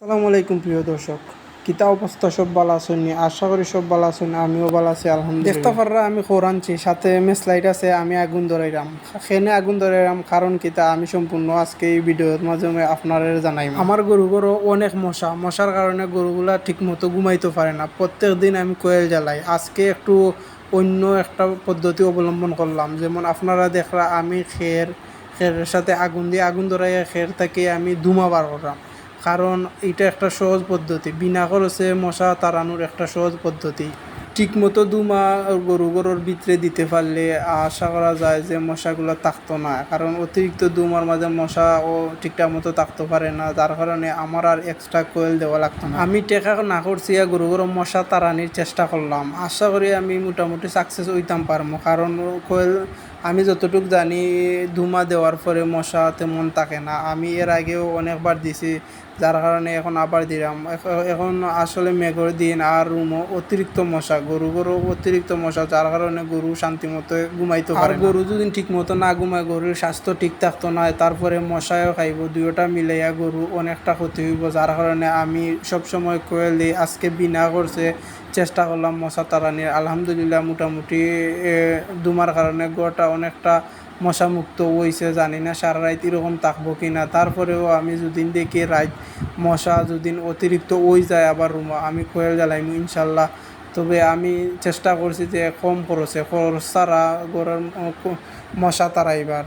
আসসালামু আলাইকুম প্রিয় দর্শক, কিতা অবস্থা? সব ভালো আছেন? আশা করি সব ভালো আছেন। আমিও ভালো আছি আলহামদুলিল্লাহ। দেখতে পাররা আমি কোরআনছি, সাথে মেস লাইট আছে, আমি আগুন ধরাইলাম। সেনে আগুন ধরাইলাম কারণ কিতা আমি সম্পূর্ণ আজকে এই ভিডিওর মাধ্যমে আপনারা জানাই। আমার গরুগুলো অনেক মশার কারণে গরুগুলা ঠিক মতো ঘুমাইতে পারে না। প্রত্যেক দিন আমি কোয়েল জ্বালাই। আজকে একটু অন্য একটা পদ্ধতি অবলম্বন করলাম। যেমন আপনারা দেখরা আমি খেরের সাথে আগুন ধরাইয়া খের থেকে আমি ধুমা বার করলাম। কারণ এটা একটা সহজ পদ্ধতি, বিনা খরচে মশা তাড়ানোর একটা সহজ পদ্ধতি। ঠিকমতো দুমা গরুর ভিতরে দিতে পারলে আশা করা যায় যে মশাগুলো থাকতো না। কারণ অতিরিক্ত দুমার মাঝে মশা ও ঠিকঠাক মতো থাকতে পারে না, যার কারণে আমার আর এক্সট্রা কোয়েল দেওয়া লাগতো না। আমি টেকা না করছি গরুর মশা তাড়ানির চেষ্টা করলাম। আশা করি আমি মোটামুটি সাকসেস হইতাম পারবো, কারণ কোয়েল আমি যতটুকু জানি ধুমা দেওয়ার পরে মশা তেমন থাকে না। আমি এর আগেও অনেকবার দিছি, যার কারণে এখন আবার দিলাম। এখন আসলে মেঘর দিন আর রুমও অতিরিক্ত মশা, গরু অতিরিক্ত মশা, যার কারণে গরু শান্তি মতো ঘুমাইতে পারে। গরু যদি ঠিক মতো না ঘুমায় গরুর স্বাস্থ্য ঠিক থাকতো না, তারপরে মশাও খাইব, দুইটা মিলাইয়া গরু অনেকটা ক্ষতি হইব। যার কারণে আমি সবসময় কোয়েল দিই। আজকে বিনা করছে চেষ্টা করলাম মশা তাড়ানির। আলহামদুলিল্লাহ মোটামুটি দুমার কারণে গোটা অনেকটা মশামুক্ত হয়েছে। জানি না সারা রাত এরকম থাকবো কি না। তারপরেও আমি যদি দেখি রাত মশা যদি অতিরিক্ত হয়ে যায় আবার রুমে, আমি কোয়েল জ্বালাইমু ইনশাল্লাহ। তবে আমি চেষ্টা করছি যে কম খরচ ছাড়া গরুর মশা তাড়াইবার।